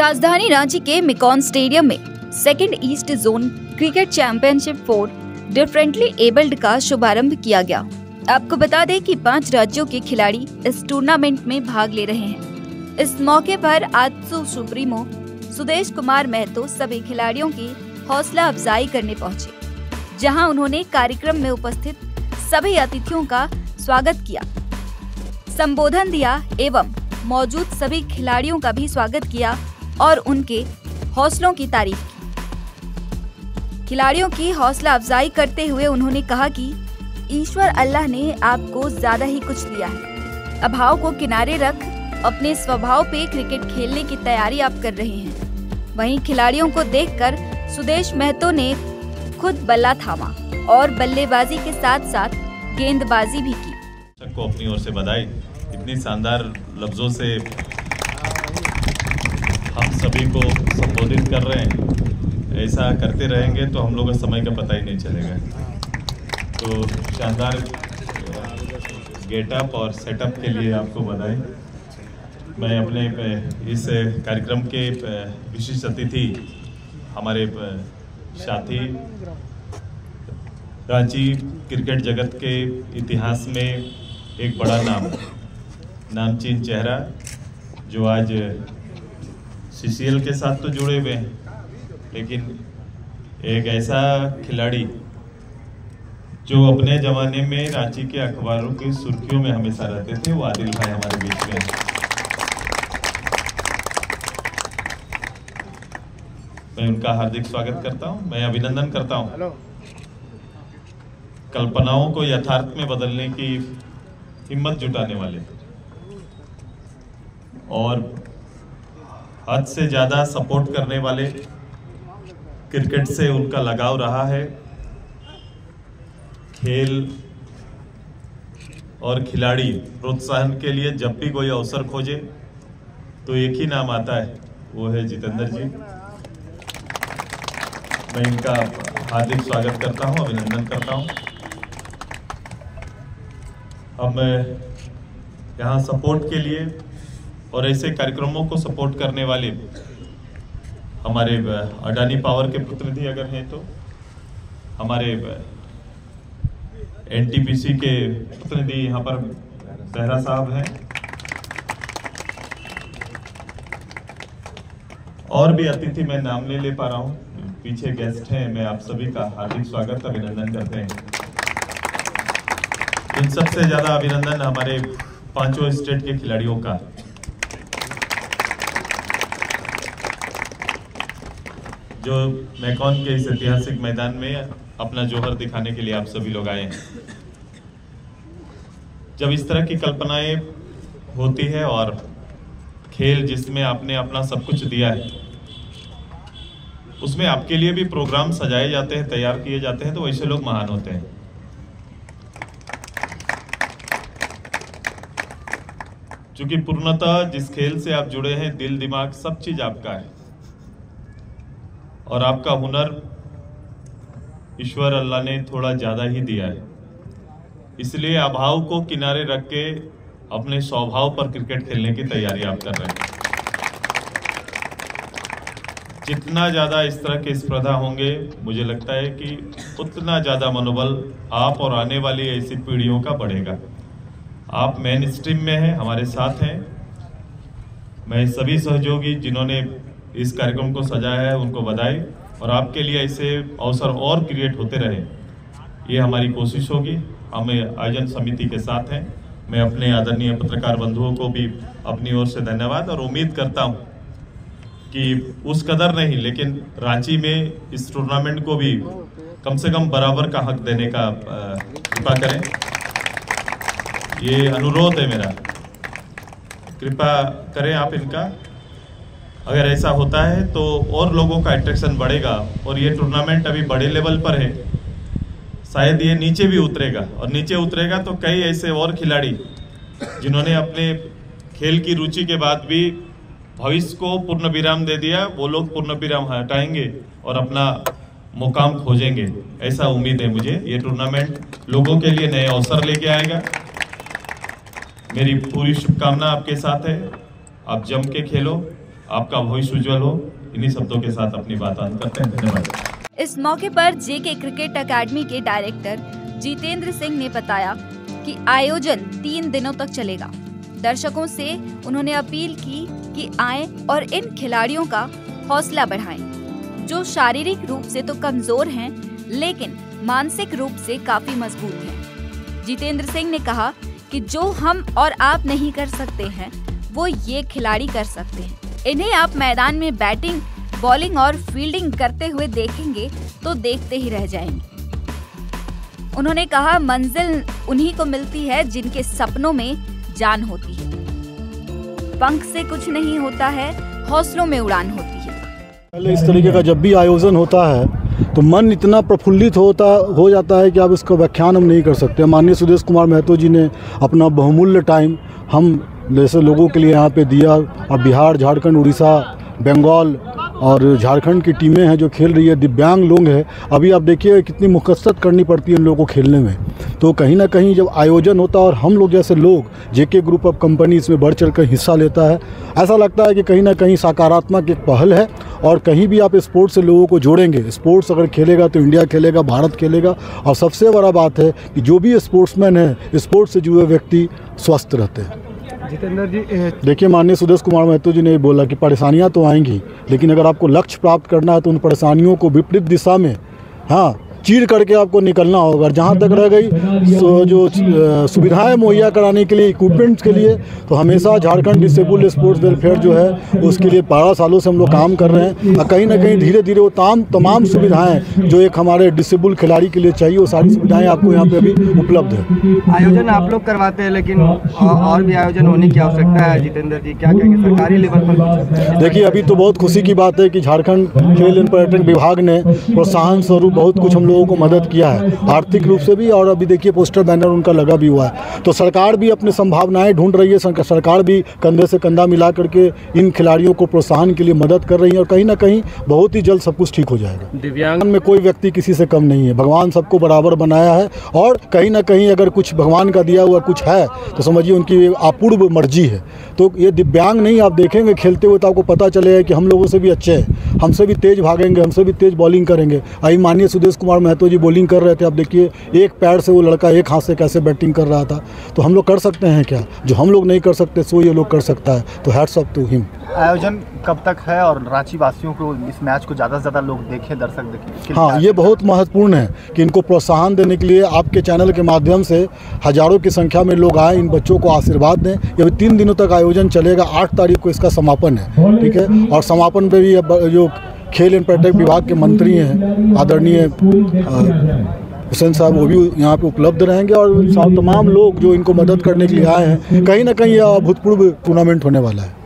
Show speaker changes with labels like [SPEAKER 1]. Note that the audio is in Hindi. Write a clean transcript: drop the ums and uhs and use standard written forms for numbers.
[SPEAKER 1] राजधानी रांची के मिकॉन स्टेडियम में second east zone cricket championship for differently abled का शुभारंभ किया गया। आपको बता दें कि 5 राज्यों के खिलाड़ी इस टूर्नामेंट में भाग ले रहे हैं। इस मौके पर आजसू सुप्रीमो सुदेश कुमार महतो सभी खिलाड़ियों की हौसला अफजाई करने पहुंचे, जहां उन्होंने कार्यक्रम में उपस्थित सभी अतिथियों का स्वागत किया, संबोधन दिया एवं मौजूद सभी खिलाड़ियों का भी स्वागत किया और उनके हौसलों की तारीफ की। खिलाड़ियों की हौसला अफजाई करते हुए उन्होंने कहा कि ईश्वर अल्लाह ने आपको ज्यादा ही कुछ दिया है। अभाव को किनारे रख अपने स्वभाव पे क्रिकेट खेलने की तैयारी आप कर रहे हैं। वहीं खिलाड़ियों को देखकर सुदेश महतो ने खुद बल्ला थामा और बल्लेबाजी के साथ साथ गेंदबाजी भी की।
[SPEAKER 2] को अपनी ओर से बधाई। इतनी शानदार लफ्जों से हम सभी को संबोधित कर रहे हैं। ऐसा करते रहेंगे तो हम लोगों को समय का पता ही नहीं चलेगा। तो शानदार गेटअप और सेटअप के लिए आपको बधाई। मैं अपने इस कार्यक्रम के विशिष्ट अतिथि हमारे साथी रांची क्रिकेट जगत के इतिहास में एक बड़ा नामचीन चेहरा जो आज सीसीएल के साथ तो जुड़े हुए हैं, लेकिन एक ऐसा खिलाड़ी जो अपने जमाने में रांची के अखबारों की सुर्खियों में हमेशा रहते थे, वो आदिल भाई हमारे बीच में। मैं उनका हार्दिक स्वागत करता हूं, मैं अभिनंदन करता हूं। कल्पनाओं को यथार्थ में बदलने की हिम्मत जुटाने वाले और हद से ज्यादा सपोर्ट करने वाले, क्रिकेट से उनका लगाव रहा है। खेल और खिलाड़ी प्रोत्साहन के लिए जब भी कोई अवसर खोजे तो एक ही नाम आता है, वो है जितेंद्र जी। मैं इनका हार्दिक स्वागत करता हूं, अभिनंदन करता हूं। अब मैं यहाँ सपोर्ट के लिए और ऐसे कार्यक्रमों को सपोर्ट करने वाले हमारे अडानी पावर के प्रतिनिधि अगर हैं तो हमारे एनटीपीसी के प्रतिनिधि यहाँ पर बेहरा साहब हैं और भी अतिथि मैं नाम नहीं ले पा रहा हूँ, पीछे गेस्ट हैं। मैं आप सभी का हार्दिक स्वागत अभिनंदन करते हैं। इन सबसे ज्यादा अभिनंदन हमारे 5 स्टेट के खिलाड़ियों का, जो मैकॉन के इस ऐतिहासिक मैदान में अपना जौहर दिखाने के लिए आप सभी लोग आए हैं। जब इस तरह की कल्पनाएं होती है और खेल जिसमें आपने अपना सब कुछ दिया है, उसमें आपके लिए भी प्रोग्राम सजाए जाते हैं, तैयार किए जाते हैं, तो वैसे लोग महान होते हैं। क्योंकि पूर्णतः जिस खेल से आप जुड़े हैं, दिल दिमाग सब चीज आपका है और आपका हुनर ईश्वर अल्लाह ने थोड़ा ज्यादा ही दिया है। इसलिए अभाव को किनारे रख के अपने स्वभाव पर क्रिकेट खेलने की तैयारी आप कर रहे हैं। जितना ज्यादा इस तरह के स्पर्धा होंगे, मुझे लगता है कि उतना ज्यादा मनोबल आप और आने वाली ऐसी पीढ़ियों का बढ़ेगा। आप मेन स्ट्रीम में हैं, हमारे साथ हैं। मैं सभी सहयोगी जिन्होंने इस कार्यक्रम को सजाया है उनको बधाई, और आपके लिए ऐसे अवसर और क्रिएट होते रहे, ये हमारी कोशिश होगी। हम आयोजन समिति के साथ हैं। मैं अपने आदरणीय पत्रकार बंधुओं को भी अपनी ओर से धन्यवाद और उम्मीद करता हूं कि उस कदर नहीं, लेकिन रांची में इस टूर्नामेंट को भी कम से कम बराबर का हक देने का कृपा करें। ये अनुरोध है मेरा, कृपा करें आप इनका। अगर ऐसा होता है तो और लोगों का अट्रैक्शन बढ़ेगा और ये टूर्नामेंट अभी बड़े लेवल पर है, शायद ये नीचे भी उतरेगा, और नीचे उतरेगा तो कई ऐसे और खिलाड़ी जिन्होंने अपने खेल की रुचि के बाद भी भविष्य को पूर्ण विराम दे दिया, वो लोग पूर्ण विराम हटाएंगे और अपना मुकाम खोजेंगे। ऐसा उम्मीद है मुझे। ये टूर्नामेंट लोगों के लिए नए अवसर लेके आएगा। मेरी पूरी शुभकामना आपके साथ है। आप जम के खेलो, आपका भविष्य उज्जवल हो। इन्हीं शब्दों के साथ अपनी बात अंत करते हैं। धन्यवाद।
[SPEAKER 1] इस मौके पर जेके क्रिकेट अकेडमी के डायरेक्टर जितेंद्र सिंह ने बताया कि आयोजन 3 दिनों तक चलेगा। दर्शकों से उन्होंने अपील की कि आएं और इन खिलाड़ियों का हौसला बढ़ाएं, जो शारीरिक रूप से तो कमजोर हैं लेकिन मानसिक रूप से काफी मजबूत हैं। जितेंद्र सिंह ने कहा कि जो हम और आप नहीं कर सकते हैं वो ये खिलाड़ी कर सकते हैं। इन्हें आप मैदान में बैटिंग, बॉलिंग और फील्डिंग करते हुए देखेंगे तो देखते ही रह जाएंगे। उन्होंने कहा मंजिल उन्हीं को मिलती है जिनके सपनों में जान होती है। पंख से कुछ नहीं होता है, हौसलों में उड़ान होती है।
[SPEAKER 3] पहले इस तरीके का जब भी आयोजन होता है तो मन इतना प्रफुल्लित हो जाता है कि आप इसका व्याख्यान हम नहीं कर सकते। माननीय सुदेश कुमार महतो जी ने अपना बहुमूल्य टाइम हम जैसे लोगों के लिए यहाँ पे दिया, और बिहार, झारखंड, उड़ीसा, बंगाल और झारखंड की टीमें हैं जो खेल रही है, दिव्यांग लोग हैं। अभी आप देखिए कितनी मुकस्सत करनी पड़ती है इन लोगों को खेलने में। तो कहीं ना कहीं जब आयोजन होता है और हम लोग जैसे लोग, जेके ग्रुप ऑफ कंपनी इसमें बढ़ चढ़ कर हिस्सा लेता है, ऐसा लगता है कि कहीं ना कहीं सकारात्मक एक पहल है। और कहीं भी आप स्पोर्ट्स से लोगों को जोड़ेंगे, स्पोर्ट्स अगर खेलेगा तो इंडिया खेलेगा, भारत खेलेगा। और सबसे बड़ा बात है कि जो भी स्पोर्ट्समैन है, स्पोर्ट्स से जुड़े व्यक्ति स्वस्थ रहते हैं।
[SPEAKER 4] जितेंद्र जी,
[SPEAKER 3] देखिए माननीय सुदेश कुमार महतो जी ने बोला कि परेशानियां तो आएंगी, लेकिन अगर आपको लक्ष्य प्राप्त करना है तो उन परेशानियों को विपरीत दिशा में चीर करके आपको निकलना होगा। जहाँ तक रह गई जो सुविधाएं मुहैया कराने के लिए, इक्विपमेंट्स के लिए, तो हमेशा झारखंड डिसेबल्ड स्पोर्ट्स वेलफेयर जो है उसके लिए 12 सालों से हम लोग काम कर रहे हैं। और कहीं ना कहीं धीरे धीरे वो तमाम सुविधाएं जो एक हमारे डिसेबल्ड खिलाड़ी के लिए चाहिए, वो सारी सुविधाएं आपको यहाँ पे अभी उपलब्ध है।
[SPEAKER 4] आयोजन आप लोग करवाते हैं, लेकिन और भी आयोजन होने की आवश्यकता है। जितेंद्र जी, क्या कहेंगे सरकारी लेवल पर?
[SPEAKER 3] देखिए अभी तो बहुत खुशी की बात है कि झारखंड खेल एवं पर्यटन विभाग ने प्रोत्साहन स्वरूप बहुत कुछ हम लोगों को मदद किया है, आर्थिक रूप से भी, और अभी देखिए पोस्टर बैनर उनका लगा भी हुआ है। तो सरकार भी अपनी संभावनाएं ढूंढ रही है, सरकार भी कंधे से कंधा मिला करके इन खिलाड़ियों को प्रोत्साहन के लिए मदद कर रही है। और कहीं ना कहीं बहुत ही जल्द सब कुछ ठीक हो जाएगा।
[SPEAKER 4] दिव्यांग
[SPEAKER 3] में कोई व्यक्ति किसी से कम नहीं है, भगवान सबको बराबर बनाया है। और कहीं ना कहीं अगर कुछ भगवान का दिया हुआ कुछ है तो समझिए उनकी अपूर्व मर्जी है। तो ये दिव्यांग नहीं, आप देखेंगे खेलते हुए तो आपको पता चलेगा कि हम लोगों से भी अच्छे हैं, हमसे भी तेज भागेंगे, हमसे भी तेज बॉलिंग करेंगे। अभी माननीय सुदेश कुमार महतो जी बॉलिंग कर रहे थे, आप देखिए एक पैर से वो लड़का एक हाथ से कैसे बैटिंग कर रहा था। तो हम लोग कर सकते हैं क्या? जो हम लोग नहीं कर सकते सो ये लोग कर सकता है। तो हैट्स ऑफ टू हिम।
[SPEAKER 5] आयोजन कब तक है और रांची वासियों को इस मैच को ज़्यादा से ज़्यादा लोग देखें, दर्शक देखें?
[SPEAKER 3] हाँ, ये बहुत महत्वपूर्ण है कि इनको प्रोत्साहन देने के लिए आपके चैनल के माध्यम से हजारों की संख्या में लोग आए, इन बच्चों को आशीर्वाद दें। ये 3 दिनों तक आयोजन चलेगा, 8 तारीख को इसका समापन है, ठीक है। और समापन पे भी जो खेल एवं पर्यटन विभाग के मंत्री हैं आदरणीय हुसैन साहब, वो भी यहाँ पे उपलब्ध रहेंगे। और तमाम लोग जो इनको मदद करने के लिए आए हैं, कहीं ना कहीं यह अभूतपूर्व टूर्नामेंट होने वाला है।